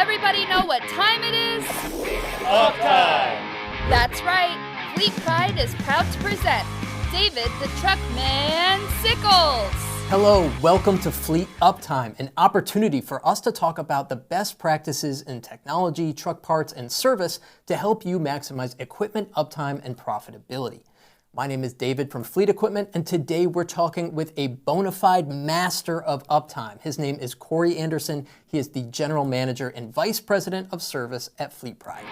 everybody know what time it is? Uptime! That's right. FleetPride is proud to present David the Truckman Sickles. Hello, welcome to Fleet Uptime, an opportunity for us to talk about the best practices in technology, truck parts, and service to help you maximize equipment uptime and profitability. My name is David from Fleet Equipment, and today we're talking with a bona fide master of uptime. His name is Cory Anderson. He is the General Manager and Vice President of Service at FleetPride.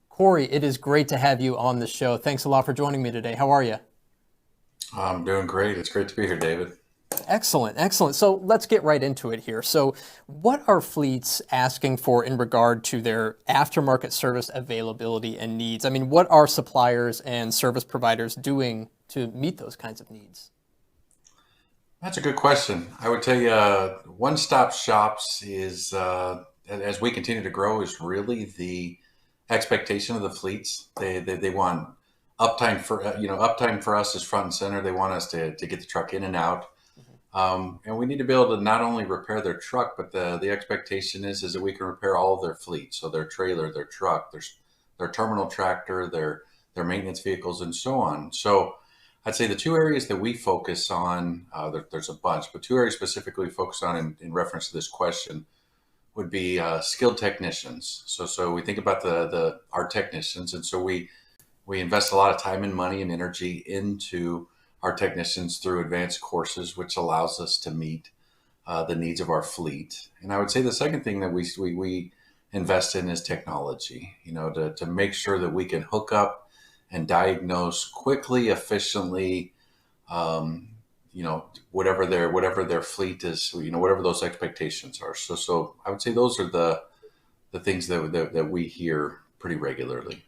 Cory, it is great to have you on the show. Thanks a lot for joining me today. How are you? I'm doing great. It's great to be here, David. Excellent, excellent. So let's get right into it here. So what are fleets asking for in regard to their aftermarket service availability and needs? I mean, what are suppliers and service providers doing to meet those kinds of needs? That's a good question. I would tell you one-stop shops is, as we continue to grow, is really the expectation of the fleets. They want uptime uptime for us is front and center. They want us to get the truck in and out. And we need to be able to not only repair their truck, but the expectation is that we can repair all of their fleet. So their trailer, their truck, their terminal tractor, their maintenance vehicles, and so on. So I'd say the two areas that we focus on, there's a bunch, but two areas specifically we focus on in reference to this question would be skilled technicians. So we think about our technicians, and so we invest a lot of time and money and energy into our technicians through advanced courses, which allows us to meet the needs of our fleet. And I would say the second thing that we invest in is technology, to make sure that we can hook up and diagnose quickly, efficiently, whatever their fleet is, whatever those expectations are. So I would say those are the things that we hear pretty regularly.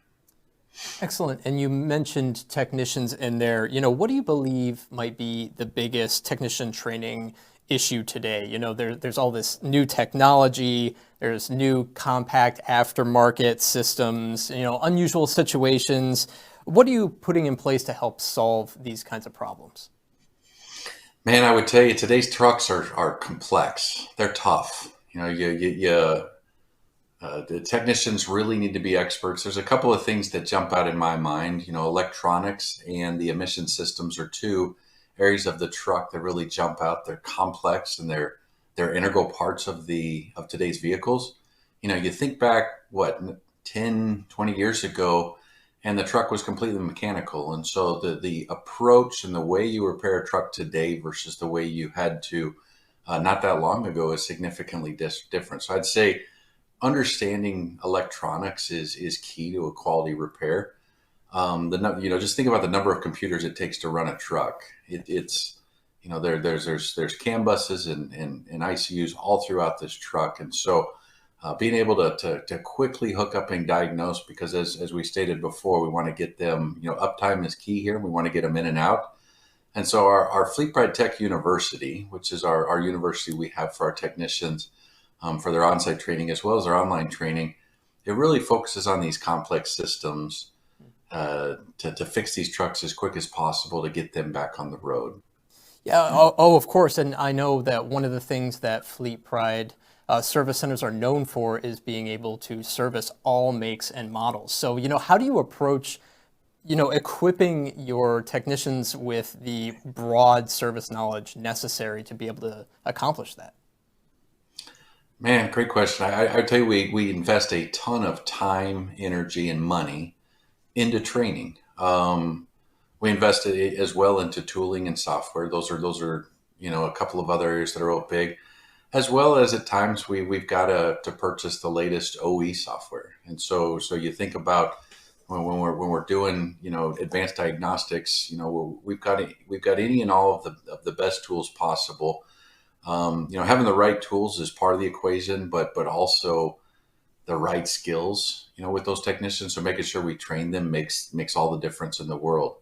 Excellent. And you mentioned technicians in there. What do you believe might be the biggest technician training issue today? There's all this new technology, there's new compact aftermarket systems, unusual situations. What are you putting in place to help solve these kinds of problems? Man, I would tell you today's trucks are complex. They're tough. The technicians really need to be experts. There's a couple of things that jump out in my mind. Electronics and the emission systems are two areas of the truck that really jump out. They're complex and they're integral parts of today's vehicles. You think back, 10, 20 years ago, and the truck was completely mechanical. And so the approach and the way you repair a truck today versus the way you had to not that long ago is significantly different. So I'd say understanding electronics is key to a quality repair. Just think about the number of computers it takes to run a truck. There's CAN buses and ICUs all throughout this truck, and so being able to quickly hook up and diagnose, because as we stated before, we want to get them. Uptime is key here. We want to get them in and out, and so our FleetPride Tech University, which is our university we have for our technicians. For their on-site training as well as their online training, it really focuses on these complex systems to fix these trucks as quick as possible to get them back on the road. Yeah, of course. And I know that one of the things that FleetPride service centers are known for is being able to service all makes and models. So, how do you approach, equipping your technicians with the broad service knowledge necessary to be able to accomplish that? Man, great question. I tell you, we invest a ton of time, energy, and money into training. We invested as well into tooling and software. Those are a couple of other areas that are real big, as well as at times we've got to purchase the latest OE software. And so you think about when we're doing advanced diagnostics, we've got any and all of the best tools possible. Having the right tools is part of the equation, but also the right skills, with those technicians. So making sure we train them makes all the difference in the world.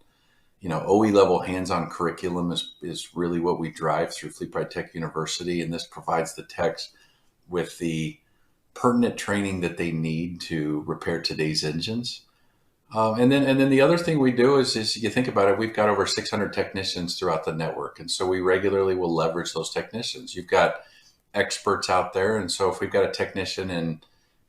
OE level hands-on curriculum is really what we drive through FleetPride Tech University, and this provides the techs with the pertinent training that they need to repair today's engines. And then the other thing we do is you think about it, we've got over 600 technicians throughout the network. And so we regularly will leverage those technicians. You've got experts out there. And so if we've got a technician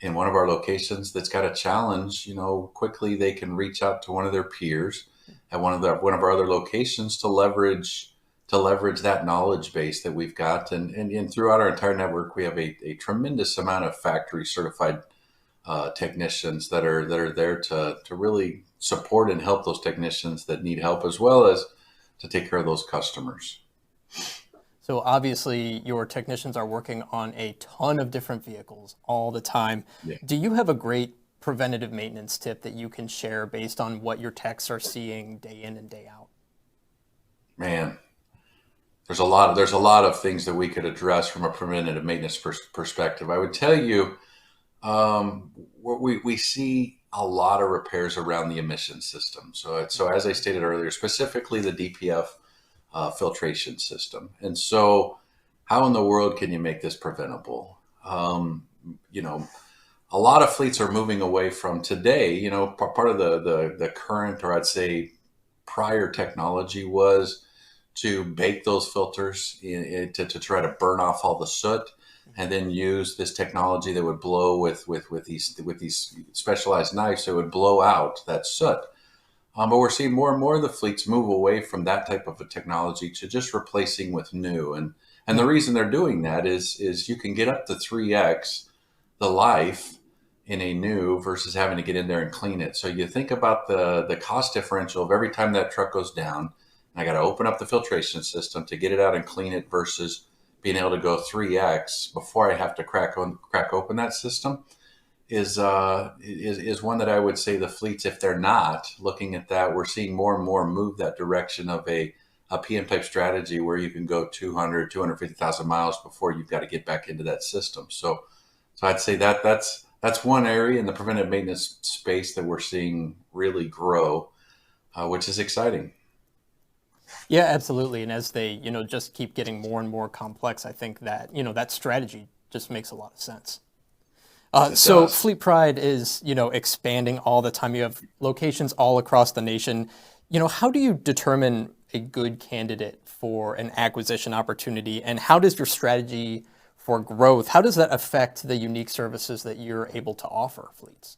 in one of our locations that's got a challenge, quickly they can reach out to one of their peers at one of our other locations to leverage that knowledge base that we've got. And throughout our entire network, we have a tremendous amount of factory certified technicians that are there to really support and help those technicians that need help, as well as to take care of those customers. So obviously your technicians are working on a ton of different vehicles all the time. Yeah. Do you have a great preventative maintenance tip that you can share based on what your techs are seeing day in and day out? Man, there's a lot of things that we could address from a preventative maintenance perspective. I would tell you, we see a lot of repairs around the emission system. So as I stated earlier, specifically the DPF filtration system. And so how in the world can you make this preventable? A lot of fleets are moving away from today, part of the current, or I'd say prior technology, was to bake those filters to try to burn off all the soot, and then use this technology that would blow with these specialized knives, so it would blow out that soot. But we're seeing more and more of the fleets move away from that type of a technology to just replacing with new. And the reason they're doing that is you can get up to 3x the life in a new versus having to get in there and clean it. So you think about the cost differential of every time that truck goes down, I got to open up the filtration system to get it out and clean it, versus being able to go 3x before I have to crack open that system. Is one that I would say the fleets, if they're not looking at that, we're seeing more and more move that direction of a PM type strategy where you can go 250,000 miles before you've got to get back into that system. So I'd say that's one area in the preventive maintenance space that we're seeing really grow, which is exciting. Yeah, absolutely. And as they, just keep getting more and more complex, I think that, that strategy just makes a lot of sense. So FleetPride is, expanding all the time. You have locations all across the nation. How do you determine a good candidate for an acquisition opportunity, and how does your strategy for growth, how does that affect the unique services that you're able to offer fleets?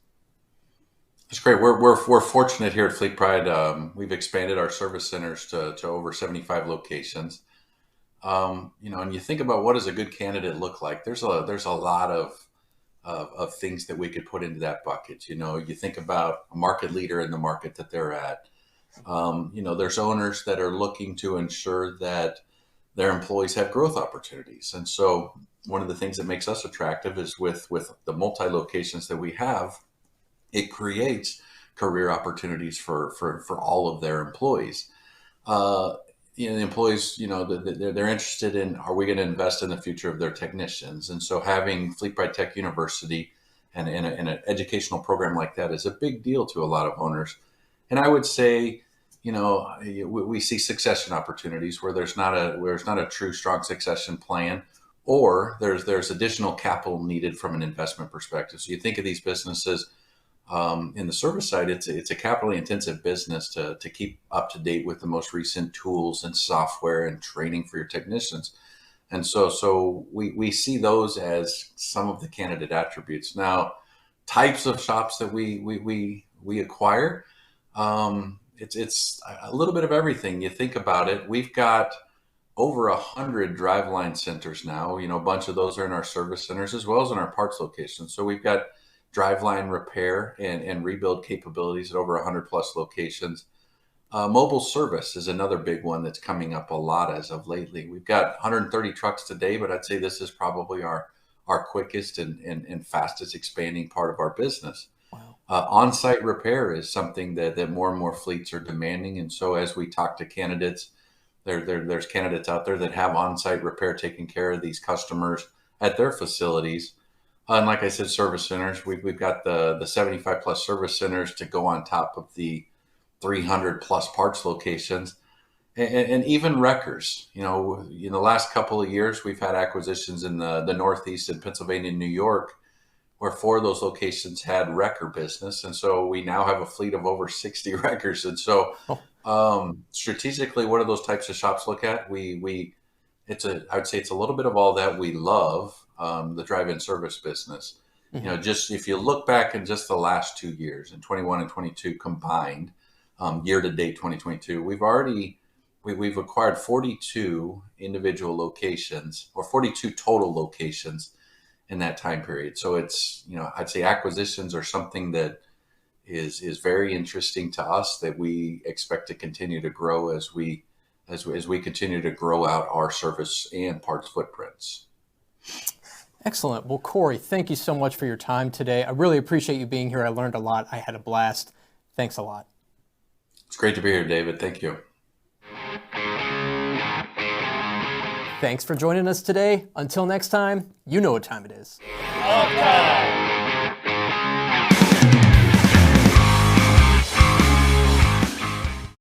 It's great. We're fortunate here at FleetPride. We've expanded our service centers to over 75 locations. And you think about what does a good candidate look like? There's a lot of things that we could put into that bucket. You think about a market leader in the market that they're at. There's owners that are looking to ensure that their employees have growth opportunities. And so one of the things that makes us attractive is with the multi-locations that we have, it creates career opportunities for all of their employees. The employees, they're interested in, are we going to invest in the future of their technicians? And so having FleetPride Tech University and an educational program like that is a big deal to a lot of owners. And I would say, we see succession opportunities where there's not a true strong succession plan, or there's additional capital needed from an investment perspective. So you think of these businesses, in the service side, it's a capitally intensive business to keep up to date with the most recent tools and software and training for your technicians. And so we see those as some of the candidate attributes. Now, types of shops that we acquire, it's a little bit of everything. You think about it, we've got over 100 driveline centers now. A bunch of those are in our service centers as well as in our parts locations. So we've got driveline repair and rebuild capabilities at over 100 plus locations. Mobile service is another big one that's coming up a lot as of lately. We've got 130 trucks today, but I'd say this is probably our quickest and fastest expanding part of our business. Wow. On-site repair is something that more and more fleets are demanding. And so as we talk to candidates, there's candidates out there that have on-site repair, taking care of these customers at their facilities. And like I said, service centers, we've got the 75 plus service centers to go on top of the 300 plus parts locations, and even wreckers. In the last couple of years, we've had acquisitions in the Northeast and Pennsylvania and New York, where 4 of those locations had wrecker business. And so we now have a fleet of over 60 wreckers. And so strategically, what do those types of shops look at? We I would say it's a little bit of all that we love, the drive-in service business. Just if you look back in just the last 2 years, in 21 and 22 combined, year to date 2022, we've acquired 42 individual locations, or 42 total locations in that time period. So it's, I'd say acquisitions are something that is very interesting to us, that we expect to continue to grow as we continue to grow out our service and parts footprints. Excellent. Well, Cory, thank you so much for your time today. I really appreciate you being here. I learned a lot. I had a blast. Thanks a lot. It's great to be here, David. Thank you. Thanks for joining us today. Until next time, you know what time it is. Uptime!